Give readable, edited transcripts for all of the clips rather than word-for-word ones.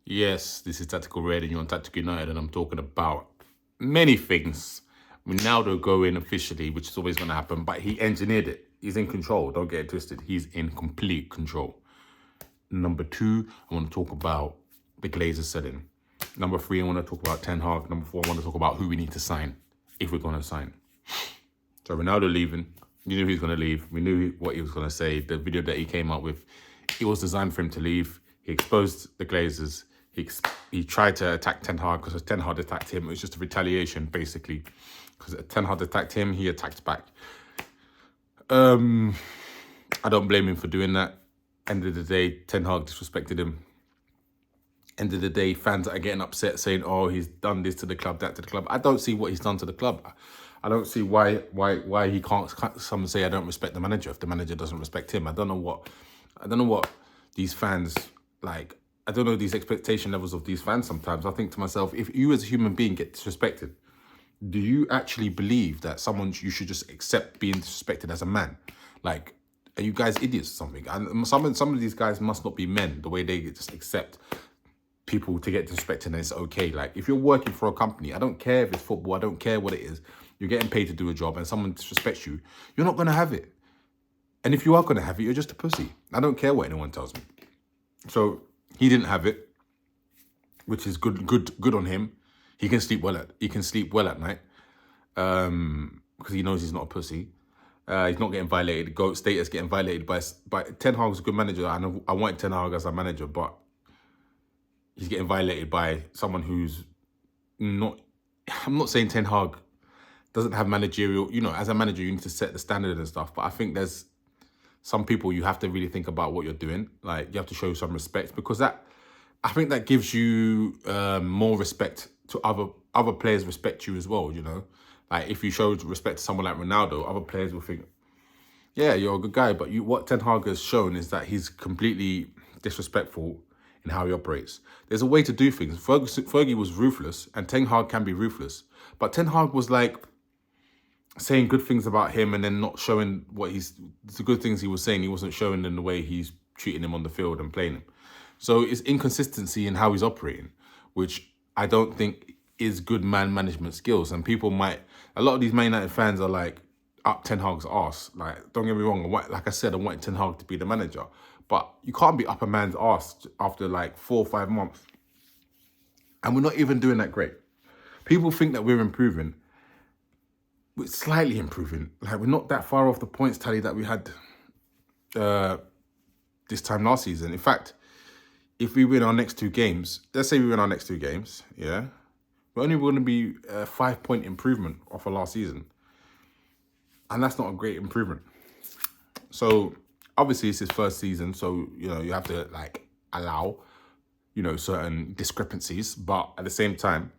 Yes, this is Tactical Red and you're on Tactical United, and I'm talking about many things. Ronaldo going officially, which is always going to happen, but he engineered it. He's in control. Don't get it twisted. He's in complete control. Number two, I want to talk about the Glazer selling. Number three, I want to talk about Ten Hag. Number four, I want to talk about who we need to sign, if we're going to sign. So Ronaldo leaving. You knew he was going to leave. We knew what he was going to say. The video that he came up with, it was designed for him to leave. He exposed the Glazers. He tried to attack Ten Hag because Ten Hag attacked him. It was just a retaliation, basically. Because Ten Hag attacked him, he attacked back. I don't blame him for doing that. End of the day, Ten Hag disrespected him. End of the day, fans are getting upset saying, oh, he's done this to the club, that to the club. I don't see what he's done to the club. I don't see why he can't someone say I don't respect the manager if the manager doesn't respect him. I don't know what these fans like. I don't know these expectation levels of these fans sometimes. I think to myself, if you as a human being get disrespected, do you actually believe that you should just accept being disrespected as a man? Like, are you guys idiots or something? And some of these guys must not be men, the way they just accept people to get disrespected and it's okay. Like, if you're working for a company, I don't care if it's football, I don't care what it is, you're getting paid to do a job and someone disrespects you, you're not going to have it. And if you are going to have it, you're just a pussy. I don't care what anyone tells me. So he didn't have it, which is good on him. He can sleep well at night because he knows he's not a pussy. He's not getting violated. GOAT status getting violated by Ten Hag was a good manager. I wanted Ten Hag as a manager, but he's getting violated by someone who's not. I'm not saying Ten Hag doesn't have managerial. You know, as a manager, you need to set the standard and stuff. But I think there's some people you have to really think about what you're doing. Like, you have to show some respect because I think that gives you more respect to other players respect you as well, you know? Like, if you show respect to someone like Ronaldo, other players will think, yeah, you're a good guy. But what Ten Hag has shown is that he's completely disrespectful in how he operates. There's a way to do things. Fergie was ruthless, and Ten Hag can be ruthless. But Ten Hag was like saying good things about him and then not showing the good things he was saying. He wasn't showing in the way he's treating him on the field and playing him. So it's inconsistency in how he's operating, which I don't think is good man management skills. And a lot of these Man United fans are like up Ten Hag's arse. Like, don't get me wrong, like I said, I want Ten Hag to be the manager. But you can't be up a man's arse after like 4 or 5 months. And we're not even doing that great. People think that we're improving. We're slightly improving. Like, we're not that far off the points tally that we had this time last season. In fact, if we win our next 2 games, let's say we win our next 2 games, yeah, we're only going to be a 5-point improvement off of last season. And that's not a great improvement. So, obviously, it's his first season, so, you know, you have to, like, allow, you know, certain discrepancies. But at the same time,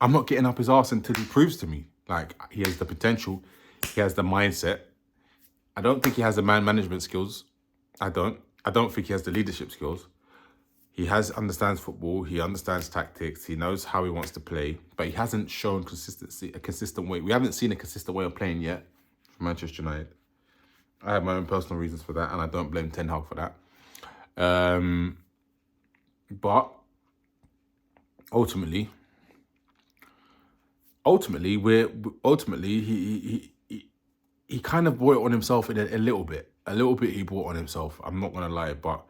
I'm not getting up his arse until he proves to me. Like, he has the potential. He has the mindset. I don't think he has the man management skills. I don't think he has the leadership skills. He understands football. He understands tactics. He knows how he wants to play. But he hasn't shown a consistent way. We haven't seen a consistent way of playing yet for Manchester United. I have my own personal reasons for that, and I don't blame Ten Hag for that. But ultimately, he kind of brought it on himself in a little bit. A little bit he brought on himself. I'm not gonna lie, but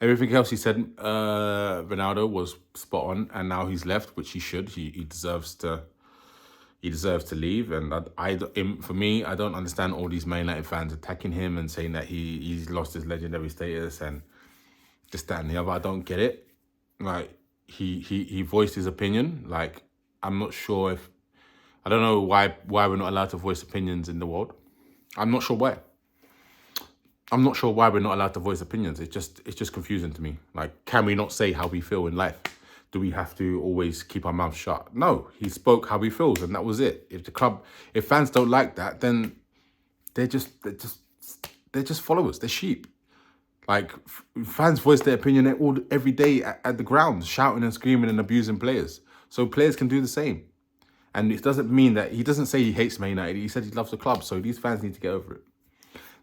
everything else he said, Ronaldo was spot on, and now he's left, which he should. He deserves to. He deserves to leave, and for me, I don't understand all these Man United fans attacking him and saying that he's lost his legendary status and this, that, and the other. I don't get it. Like, he voiced his opinion. Like, I'm not sure I don't know why we're not allowed to voice opinions in the world. I'm not sure why. I'm not sure why we're not allowed to voice opinions. It's just confusing to me. Like, can we not say how we feel in life? Do we have to always keep our mouth shut? No, he spoke how he feels, and that was it. If fans don't like that, then they're just followers. They're sheep. Like, fans voice their opinion every day at the ground, shouting and screaming and abusing players. So players can do the same. And it doesn't mean that he doesn't say he hates Man United. He said he loves the club. So these fans need to get over it.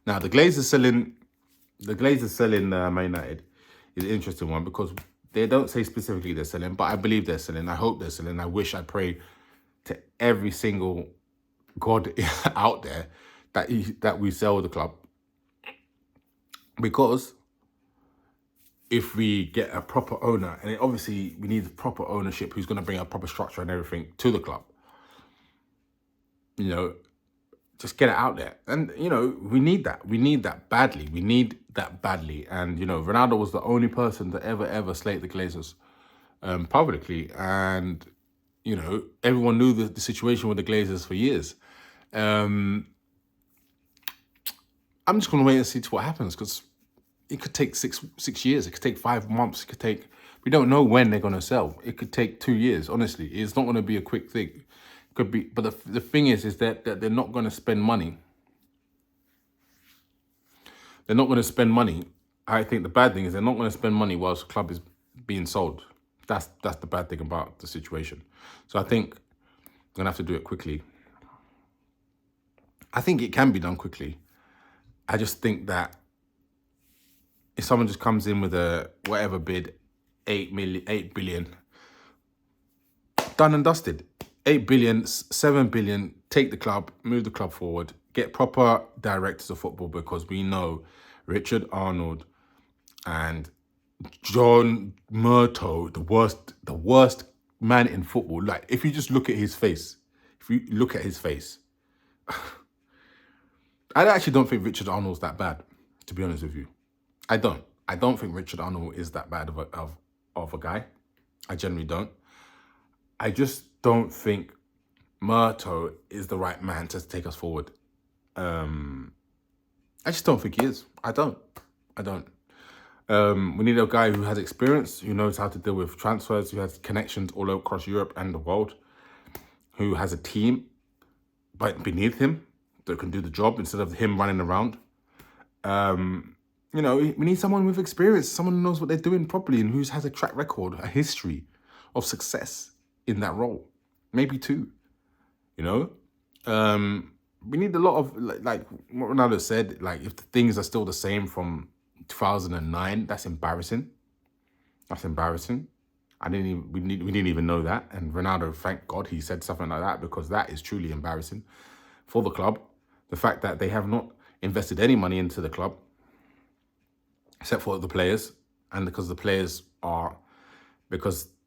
Now, the Glazers selling Man United is an interesting one because They don't say specifically they're selling, but I believe they're selling. I hope they're selling. I wish, I pray to every single God out there that we sell the club. Because if we get a proper owner, and obviously we need proper ownership who's going to bring a proper structure and everything to the club, you know, just get it out there. And, you know, we need that. We need that badly. We need that badly. And, you know, Ronaldo was the only person to ever slate the Glazers publicly. And, you know, everyone knew the situation with the Glazers for years. I'm just going to wait and see what happens, because it could take six years. It could take 5 months. It could take, we don't know when they're going to sell. It could take 2 years, honestly. It's not going to be a quick thing. It could be, but the thing is that they're not going to spend money. They're not going to spend money. I think the bad thing is they're not going to spend money whilst the club is being sold. That's the bad thing about the situation. So I think I'm going to have to do it quickly. I think it can be done quickly. I just think that if someone just comes in with a whatever bid, 8 billion, done and dusted. 8 billion, 7 billion, take the club, move the club forward, get proper directors of football, because we know Richard Arnold and John Murtough, the worst man in football. Like, if you just look at his face, I actually don't think Richard Arnold's that bad, to be honest with you. I don't think Richard Arnold is that bad of a guy. I generally don't. I just don't think Murtough is the right man to take us forward. I just don't think he is. I don't. We need a guy who has experience, who knows how to deal with transfers, who has connections all across Europe and the world, who has a team beneath him that can do the job instead of him running around. You know, we need someone with experience, someone who knows what they're doing properly and who has a track record, a history of success in that role. Maybe 2, you know? We need a lot of, like what Ronaldo said, like, if the things are still the same from 2009, that's embarrassing. That's embarrassing. We didn't even know that. And Ronaldo, thank God he said something like that, because that is truly embarrassing for the club. The fact that they have not invested any money into the club, except for the players, and because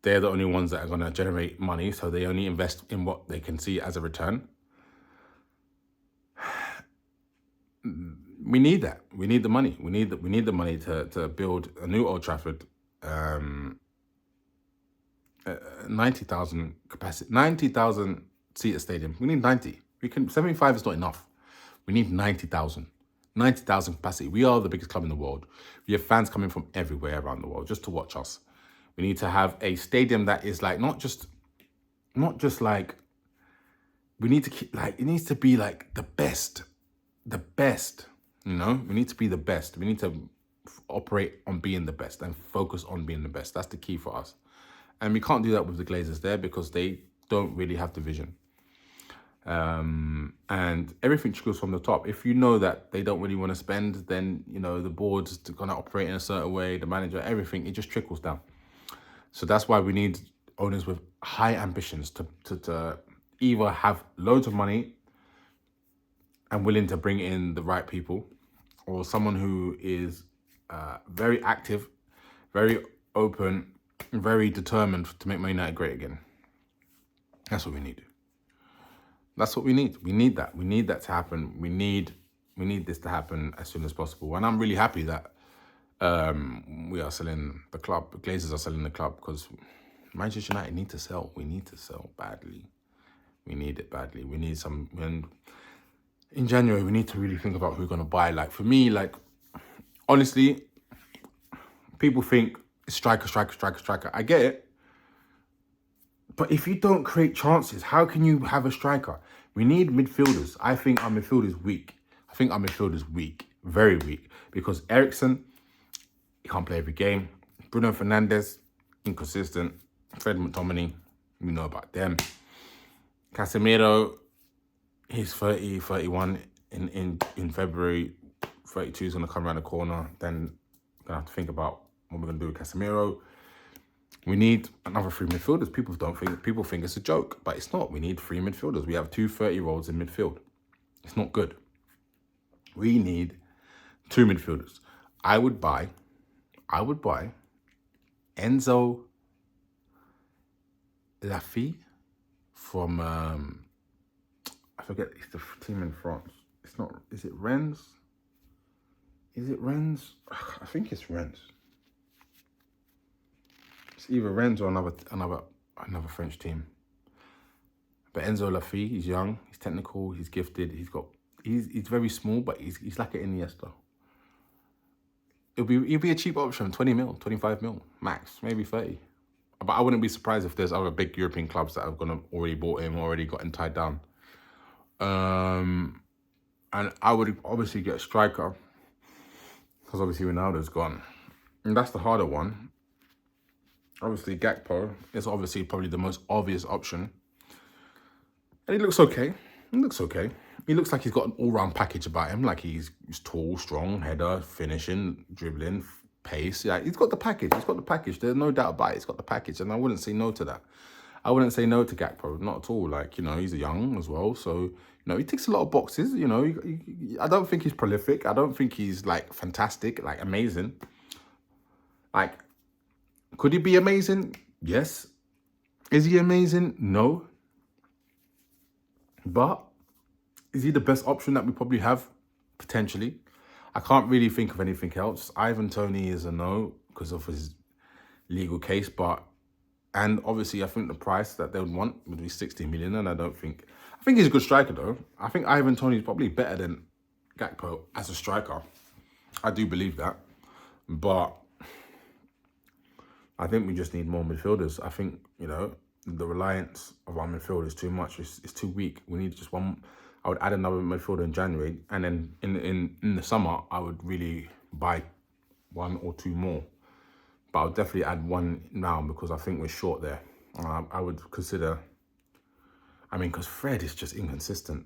they're the only ones that are going to generate money, so they only invest in what they can see as a return. We need that. We need the money. We need the money to build a new Old Trafford, 90,000 capacity, 90,000 seater stadium. We need 90. 75 is not enough. We need 90,000. 90,000 capacity. We are the biggest club in the world. We have fans coming from everywhere around the world just to watch us. We need to have a stadium that is like, not just like, we need to keep, like, it needs to be like the best, you know? We need to be the best. We need to operate on being the best and focus on being the best. That's the key for us. And we can't do that with the Glazers there, because they don't really have the vision. And everything goes from the top. If you know that they don't really want to spend, then, you know, the board's going to operate in a certain way, the manager, everything, it just trickles down. So that's why we need owners with high ambitions to either have loads of money and willing to bring in the right people, or someone who is very active, very open, very determined to make Man United great again. That's what we need. That's what we need. We need that. We need that to happen. We need this to happen as soon as possible. And I'm really happy that we are selling the club. The Glazers are selling the club, because Manchester United need to sell. We need to sell badly. We need it badly. We need some. And in January, we need to really think about who we're going to buy. Like, for me, like, honestly, people think striker. I get it. But if you don't create chances, how can you have a striker? We need midfielders. I think our midfield is weak. Very weak. Because Eriksen, he can't play every game. Bruno Fernandes, inconsistent. Fred McTominay, we know about them. Casemiro, he's 30, 31 in February. 32 is going to come around the corner. Then we're going to have to think about what we're going to do with Casemiro. We need another 3 midfielders. People think it's a joke, but it's not. We need 3 midfielders. We have two 30-year-olds in midfield. It's not good. We need 2 midfielders. I would buy Enzo Lafille from I forget, it's the team in France. It's not, is it Rennes? Is it Rennes? I think it's Rennes. It's either Rennes or another French team. But Enzo Lafille, he's young, he's technical, he's gifted, he's very small, but he's like an Iniesta. He'll be a cheap option, 20 mil, 25 mil, max, maybe 30. But I wouldn't be surprised if there's other big European clubs that have already bought him, already got him tied down. And I would obviously get a striker, because obviously Ronaldo's gone. And that's the harder one. Obviously Gakpo is obviously probably the most obvious option. And he looks okay. He looks like he's got an all-round package about him. Like he's tall, strong, header, finishing, dribbling, pace. Yeah, he's got the package. There's no doubt about it. He's got the package. And I wouldn't say no to that. I wouldn't say no to Gakpo, not at all. Like, he's young as well. So, he ticks a lot of boxes. I don't think he's prolific. I don't think he's, like, fantastic, like, amazing. Like, could he be amazing? Yes. Is he amazing? No. But is he the best option that we probably have? Potentially. I can't really think of anything else. Ivan Toney is a no because of his legal case, and obviously I think the price that they would want would be 60 million, and I think he's a good striker though. I think Ivan Toney is probably better than Gakpo as a striker. I do believe that. But I think we just need more midfielders. I think, the reliance of our midfield is too much. It's too weak. We need just one. I would add another midfielder in January, and then in the summer, I would really buy 1 or 2 more. But I would definitely add 1 now because I think we're short there. I would consider, because Fred is just inconsistent.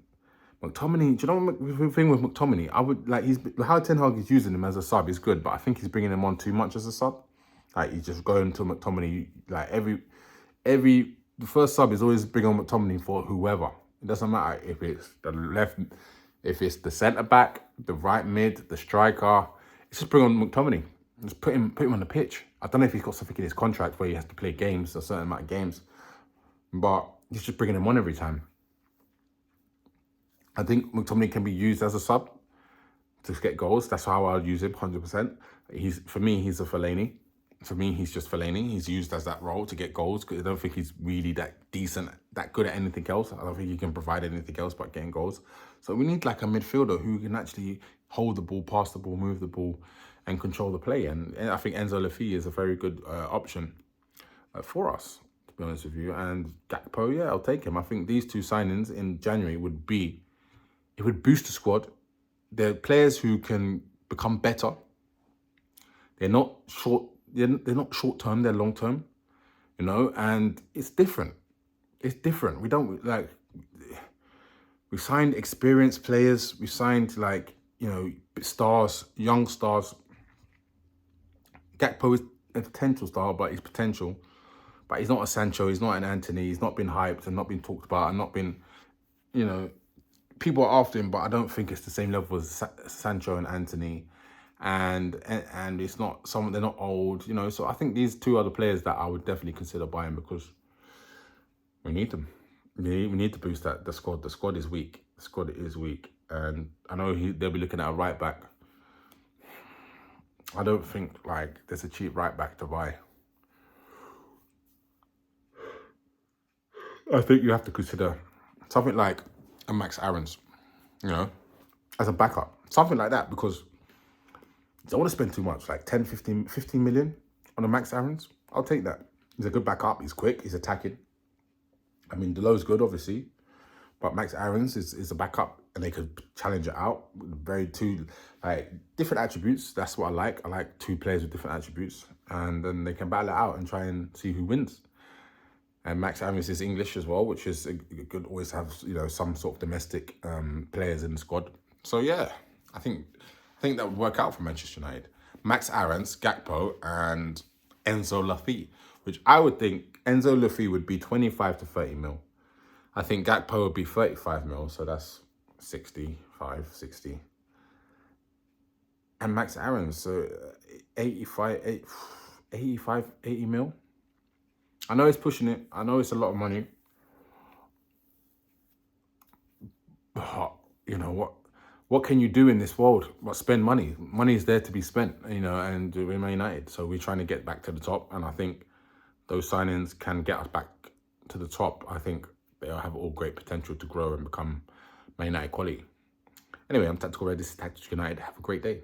McTominay, do you know what the thing with McTominay? I would, how Ten Hag is using him as a sub is good, but I think he's bringing him on too much as a sub. Like, he's just going to McTominay, like, the first sub is always bring on McTominay for whoever. It doesn't matter if it's the left, if it's the centre-back, the right mid, the striker. It's just bring on McTominay. Just put him on the pitch. I don't know if he's got something in his contract where he has to play games, a certain amount of games. But he's just bringing him on every time. I think McTominay can be used as a sub to get goals. That's how I'll use him, 100%. For me, he's a Fellaini. For me, he's just Fellaini. He's used as that role to get goals because I don't think he's really that decent, that good at anything else. I don't think he can provide anything else but getting goals. So we need like a midfielder who can actually hold the ball, pass the ball, move the ball, and control the play. And I think Enzo Lafille is a very good option for us, to be honest with you. And Gakpo, yeah, I'll take him. I think these 2 signings in January would boost the squad. They're players who can become better. They're not short-term, they're long-term, and it's different. We signed experienced players. We signed, stars, young stars. Gakpo is a potential star, but he's not a Sancho, he's not an Anthony, he's not been hyped and not been talked about and not been, people are after him, but I don't think it's the same level as Sancho and Anthony. And it's not they're not old, so I think these 2 other players that I would definitely consider buying because we need them. We need to boost the squad. The squad is weak. And I know they'll be looking at a right back. I don't think there's a cheap right back to buy. I think you have to consider something like a Max Aarons, as a backup. Something like that, because I don't want to spend too much, like 10, 15 million on a Max Aarons. I'll take that. He's a good backup. He's quick. He's attacking. Delo's good, obviously. But Max Aarons is a backup, and they could challenge it out with 2 different attributes. That's what I like. I like 2 players with different attributes. And then they can battle it out and try and see who wins. And Max Aarons is English as well, which is good. Always have, some sort of domestic players in the squad. So, yeah, I think that would work out for Manchester United. Max Aarons, Gakpo, and Enzo Laffy, which I would think Enzo Laffy would be 25 to 30 mil. I think Gakpo would be 35 mil, so that's 65, 60. And Max Aaron, so 85, 80 mil. I know he's pushing it. I know it's a lot of money. But, you know, what can you do in this world but spend money? Money is there to be spent, you know, and we're Man United. So we're trying to get back to the top. And I think those signings can get us back to the top. I think they'll have all great potential to grow and become Man United quality. Anyway, I'm Tactical Red. This is Tactical United. Have a great day.